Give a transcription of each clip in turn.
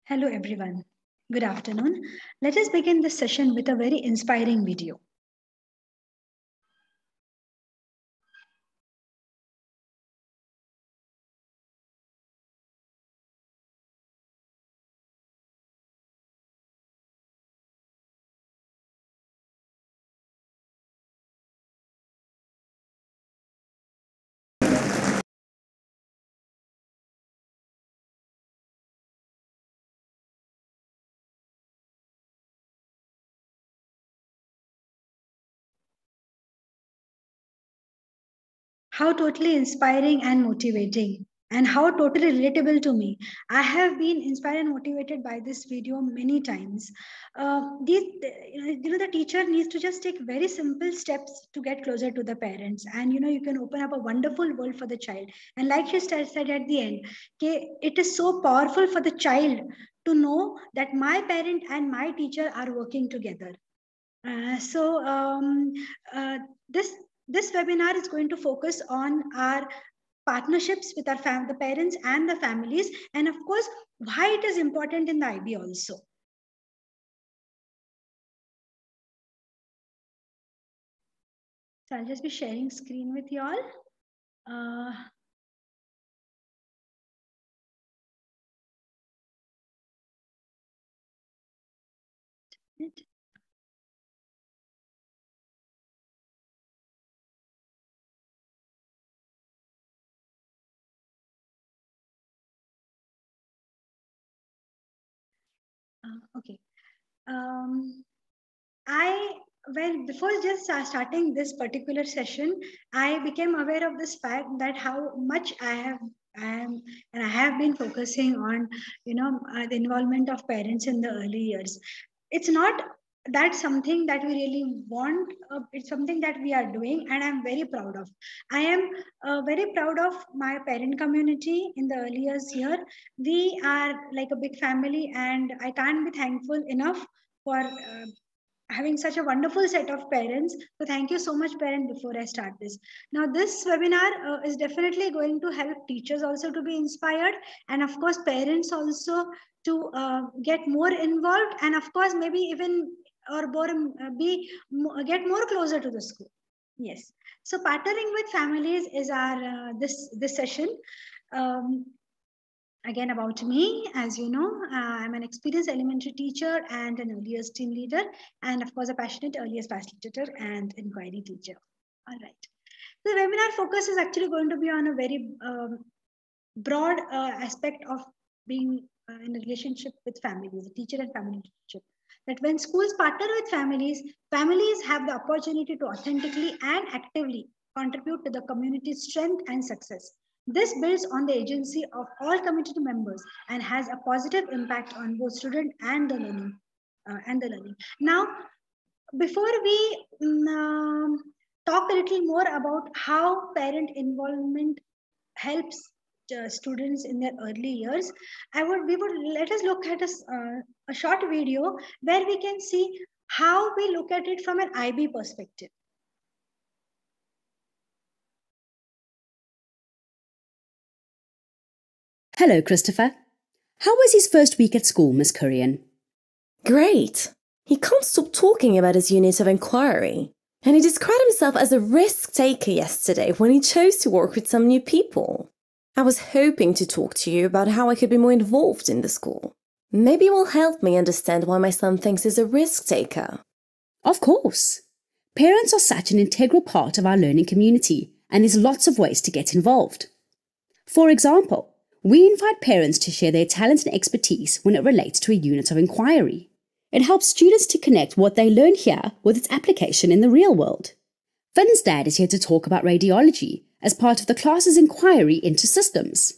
Hello everyone. Good afternoon. Let us begin this session with a very inspiring video. How totally inspiring and motivating, and how totally relatable to me. I have been inspired and motivated by this video many times. The teacher needs to just take very simple steps to get closer to the parents, and you can open up a wonderful world for the child. And like she said at the end, okay, it is so powerful for the child to know that my parent and my teacher are working together. Uh, so um, uh, this this webinar is going to focus on our partnerships with our the parents and the families, and of course, why it is important in the IB also. So I'll just be sharing screen with you all. Okay. Before just starting this particular session, I became aware of this fact that how much I am, and I have been focusing on, the involvement of parents in the early years. It's not that something that we really want. It's something that we are doing, and I'm very proud of. I am very proud of my parent community in the early years here. We are like a big family, and I can't be thankful enough for having such a wonderful set of parents. So thank you so much, parent, before I start this. Now, this webinar is definitely going to help teachers also to be inspired, and of course, parents also to get more involved, and of course, maybe even or more, get more closer to the school. Yes. So partnering with families is our this session. Um, Again, about me, as you know, I'm an experienced elementary teacher and an early years team leader, and of course, a passionate early years facilitator and inquiry teacher. All right. The webinar focus is actually going to be on a very broad aspect of being in a relationship with families, a teacher and family relationship. That when schools partner with families, families have the opportunity to authentically and actively contribute to the community's strength and success. This builds on the agency of all community members and has a positive impact on both student and the learning. Now, before we talk a little more about how parent involvement helps students in their early years, we would let us look at a short video where we can see how we look at it from an IB perspective. Hello, Christopher. How was his first week at school, Miss Kurian? Great. He can't stop talking about his unit of inquiry. And he described himself as a risk taker yesterday when he chose to work with some new people. I was hoping to talk to you about how I could be more involved in the school. Maybe it will help me understand why my son thinks he's a risk taker. Of course. Parents are such an integral part of our learning community, and there's lots of ways to get involved. For example, we invite parents to share their talents and expertise when it relates to a unit of inquiry. It helps students to connect what they learn here with its application in the real world. Finn's dad is here to talk about radiology as part of the class's inquiry into systems.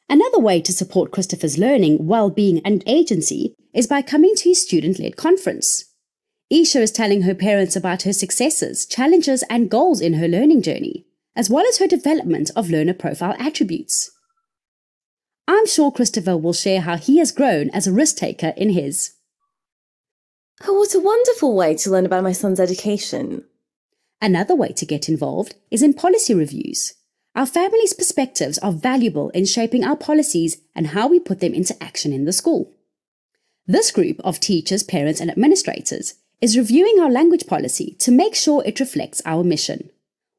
Another way to support Christopher's learning, well-being and agency is by coming to his student-led conference. Isha is telling her parents about her successes, challenges and goals in her learning journey, as well as her development of learner profile attributes. I'm sure Christopher will share how he has grown as a risk taker in his. Oh, what a wonderful way to learn about my son's education. Another way to get involved is in policy reviews. Our family's perspectives are valuable in shaping our policies and how we put them into action in the school. This group of teachers, parents, and administrators is reviewing our language policy to make sure it reflects our mission.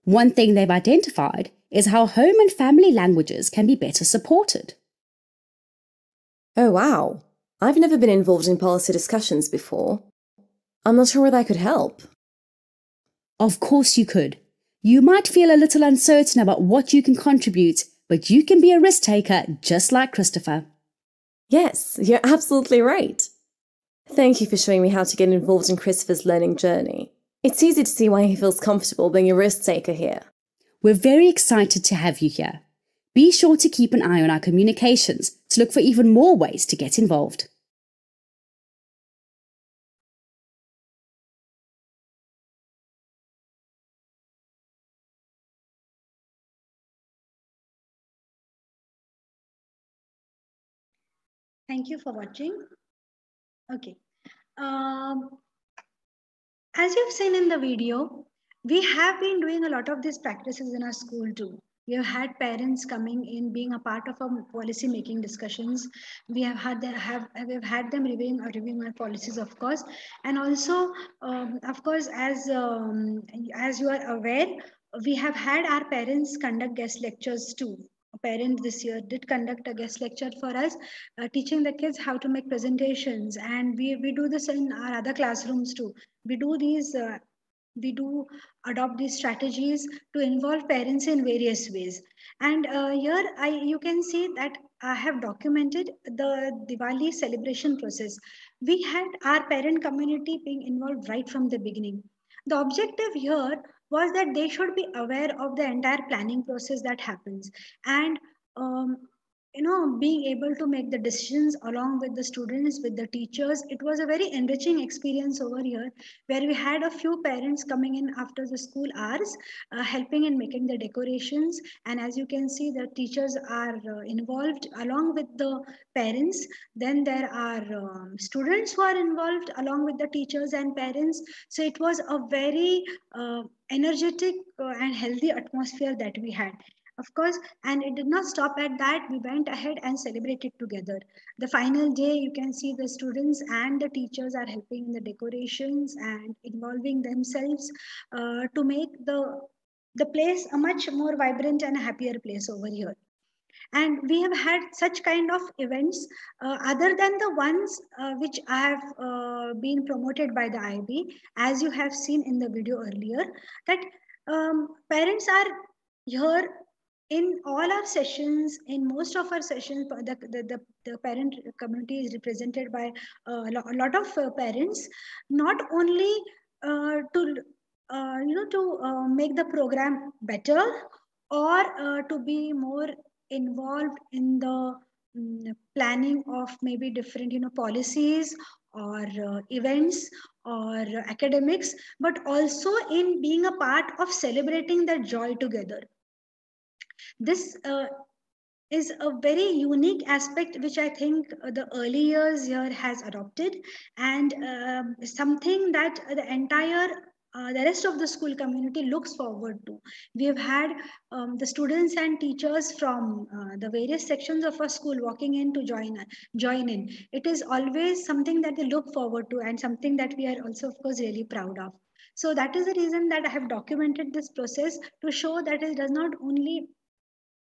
One thing they've identified is how home and family languages can be better supported. Oh, wow. I've never been involved in policy discussions before. I'm not sure whether I could help. Of course you could. You might feel a little uncertain about what you can contribute, but you can be a risk taker just like Christopher. Yes, you're absolutely right. Thank you for showing me how to get involved in Christopher's learning journey. It's easy to see why he feels comfortable being a risk taker here. We're very excited to have you here. Be sure to keep an eye on our communications to look for even more ways to get involved. Thank you for watching. Okay. Um, as you've seen in the video, we have been doing a lot of these practices in our school too. We have had parents coming in, being a part of our policy making discussions. We have had we've had them reviewing our policies, of course, and also, of course, as you are aware, we have had our parents conduct guest lectures too. A parent this year did conduct a guest lecture for us, teaching the kids how to make presentations, and we do this in our other classrooms too. We do these. We do adopt these strategies to involve parents in various ways. And here you can see that I have documented the Diwali celebration process. We had our parent community being involved right from the beginning. The objective here was that they should be aware of the entire planning process that happens, and um, being able to make the decisions along with the students, with the teachers. It was a very enriching experience over here, where we had a few parents coming in after the school hours, helping in making the decorations. And as you can see, the teachers are involved along with the parents. Then there are students who are involved along with the teachers and parents. So it was a very energetic and healthy atmosphere that we had, of course. And it did not stop at that. We went ahead and celebrated together. The final day, you can see the students and the teachers are helping in the decorations and involving themselves to make the place a much more vibrant and happier place over here. And we have had such kind of events, other than the ones which have been promoted by the IB, as you have seen in the video earlier, that parents are here in all our sessions. In most of our sessions, the parent community is represented by a lot of parents, not only to make the program better, or to be more involved in the planning of maybe different policies, or events, or academics, but also in being a part of celebrating that joy together. This is a very unique aspect which I think the early years here has adopted, and something that the rest of the school community looks forward to. We have had the students and teachers from the various sections of our school walking in to join in. It is always something that they look forward to, and something that we are also, of course, really proud of. So that is the reason that I have documented this process, to show that it does not only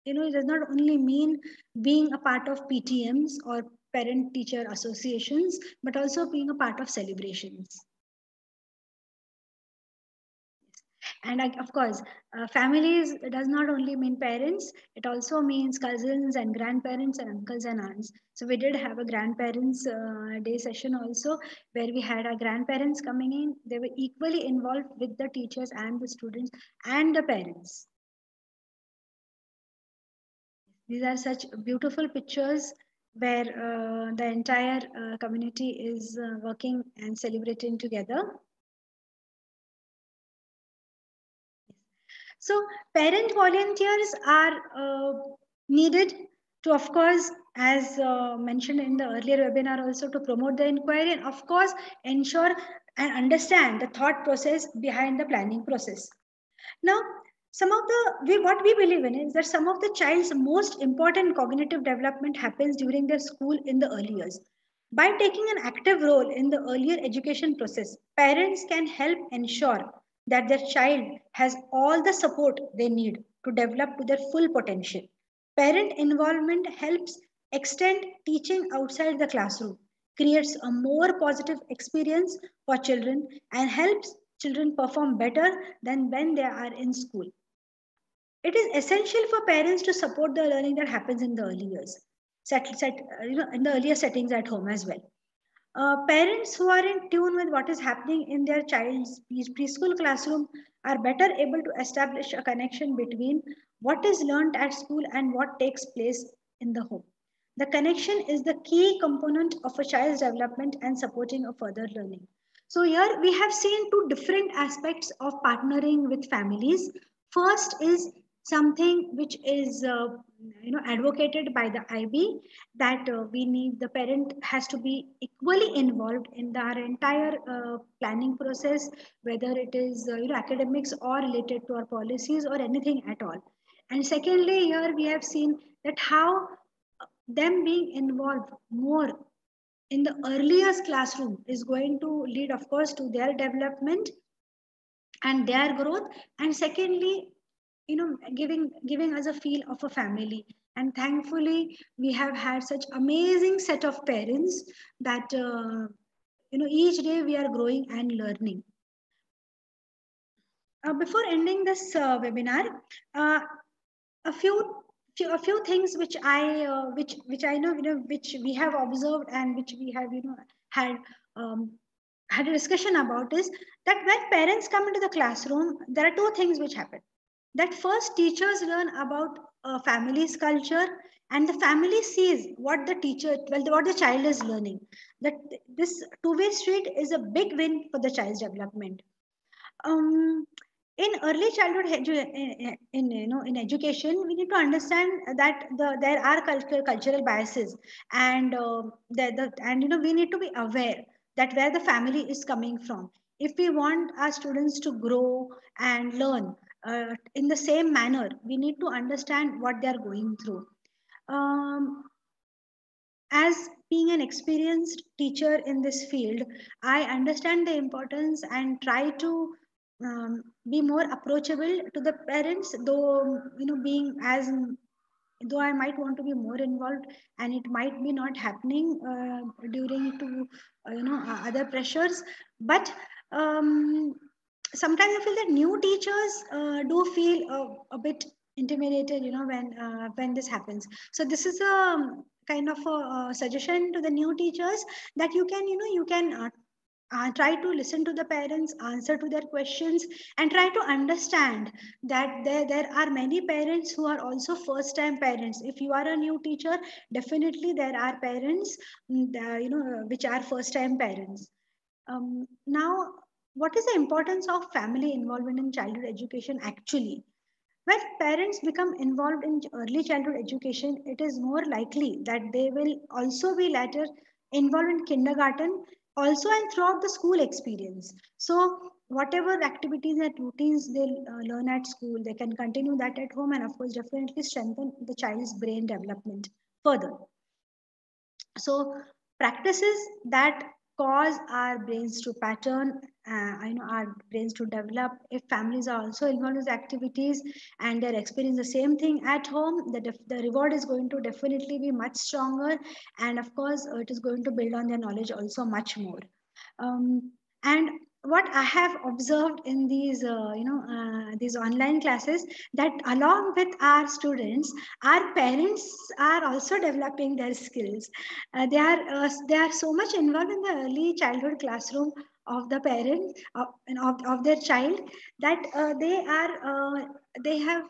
it does not only mean being a part of PTMs or parent teacher associations, but also being a part of celebrations. And of course, families does not only mean parents, it also means cousins and grandparents and uncles and aunts. So we did have a grandparents day session also, where we had our grandparents coming in. They were equally involved with the teachers and the students and the parents. These are such beautiful pictures where the entire community is working and celebrating together. So parent volunteers are needed to, of course, as mentioned in the earlier webinar, also to promote the inquiry, and of course ensure and understand the thought process behind the planning process. Now, what we believe in is that some of the child's most important cognitive development happens during their school in the early years. By taking an active role in the earlier education process, parents can help ensure that their child has all the support they need to develop to their full potential. Parent involvement helps extend teaching outside the classroom, creates a more positive experience for children, and helps children perform better than when they are in school. It is essential for parents to support the learning that happens in the early years, in the earlier settings at home as well. Parents who are in tune with what is happening in their child's preschool classroom are better able to establish a connection between what is learned at school and what takes place in the home. The connection is the key component of a child's development and supporting a further learning. So here we have seen two different aspects of partnering with families. First is something which is advocated by the IB, that we need the parent has to be equally involved in our entire planning process, whether it is academics or related to our policies or anything at all. And secondly, here we have seen that how them being involved more in the earliest classroom is going to lead, of course, to their development and their growth. And secondly, giving us a feel of a family. And thankfully we have had such amazing set of parents that each day we are growing and learning. Before ending this webinar, uh, a few things which I know, which we have observed and which we have had um, had a discussion about is that when parents come into the classroom, there are two things which happen. That first, teachers learn about family's culture, and the family sees what the teacher, well, what the child is learning. That this two-way street is a big win for the child's development. um, in early childhood in education, we need to understand that there are cultural biases, and we need to be aware that where the family is coming from. If we want our students to grow and learn in the same manner, we need to understand what they are going through. um, as being an experienced teacher in this field, I understand the importance and try to be more approachable to the parents, though being as though I might want to be more involved, and it might be not happening during to other pressures. But um, sometimes I feel that new teachers do feel a bit intimidated, when this happens. So this is a kind of a suggestion to the new teachers, that you can try to listen to the parents, answer to their questions, and try to understand that there are many parents who are also first time parents. If you are a new teacher, definitely there are parents which are first time parents. Now, what is the importance of family involvement in childhood education actually? When parents become involved in early childhood education, it is more likely that they will also be later involved in kindergarten, also and throughout the school experience. So, whatever activities and routines they learn at school, they can continue that at home, and of course, definitely strengthen the child's brain development further. So practices that cause our brains to pattern, our brains to develop. If families are also involved in these activities and they're experiencing the same thing at home, the reward is going to definitely be much stronger, and of course it is going to build on their knowledge also much more. And what I have observed in these online classes, that along with our students, our parents are also developing their skills. They are so much involved in the early childhood classroom of the parents of their child, that they have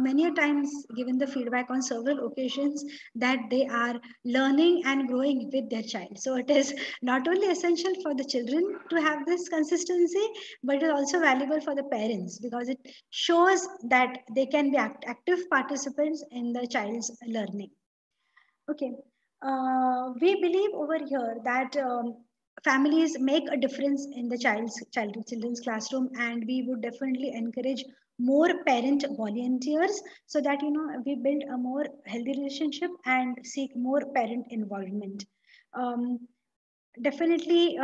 many a times given the feedback on several occasions that they are learning and growing with their child. So it is not only essential for the children to have this consistency, but it is also valuable for the parents, because it shows that they can be active participants in the child's learning. Okay. We believe over here that families make a difference in the children's classroom, and we would definitely encourage more parent volunteers, so that we build a more healthy relationship and seek more parent involvement. Definitely,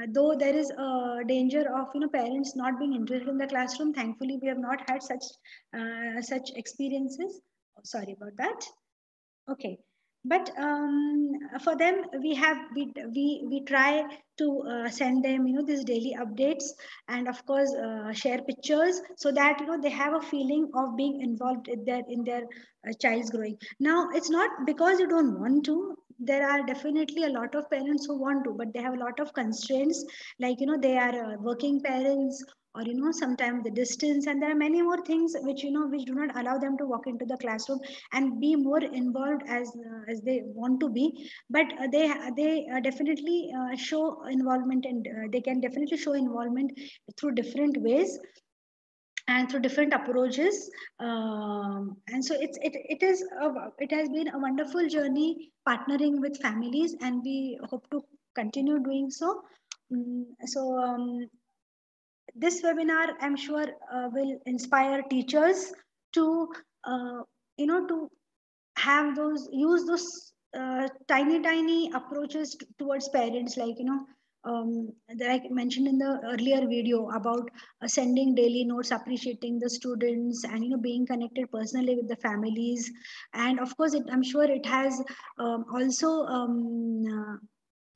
though there is a danger of parents not being interested in the classroom, thankfully we have not had such experiences. Oh, sorry about that. Okay, but for them we try to send them these daily updates, and of course share pictures, so that they have a feeling of being involved in their child's growing. Now it's not because you don't want to. There are definitely a lot of parents who want to, but they have a lot of constraints, like they are working parents, or sometimes the distance, and there are many more things which do not allow them to walk into the classroom and be more involved as they want to be. But they definitely show involvement, and they can definitely show involvement through different ways and through different approaches. And so it has been a wonderful journey partnering with families, and we hope to continue doing so. This webinar, I'm sure, will inspire teachers to to have use those tiny approaches towards parents, like that I mentioned in the earlier video about sending daily notes, appreciating the students, and being connected personally with the families. And of course I'm sure it has also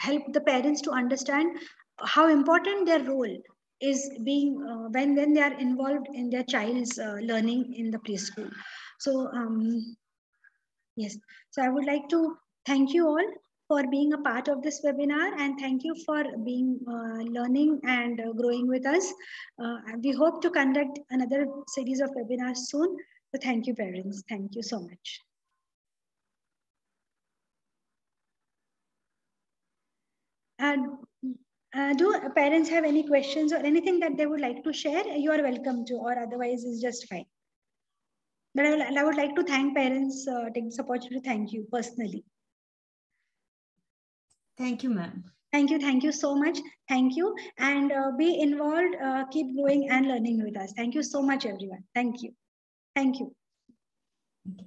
helped the parents to understand how important their role is, being when they are involved in their child's learning in the preschool. So yes, so I would like to thank you all for being a part of this webinar, and thank you for being learning and growing with us. We hope to conduct another series of webinars soon. So thank you, parents. Thank you so much. And do parents have any questions or anything that they would like to share? You are welcome to, or otherwise it's just fine. But I would like to thank parents, take this opportunity to thank you personally. Thank you, ma'am. Thank you so much. Thank you. And be involved, keep growing and learning with us. Thank you so much, everyone. Thank you. Thank you. Okay.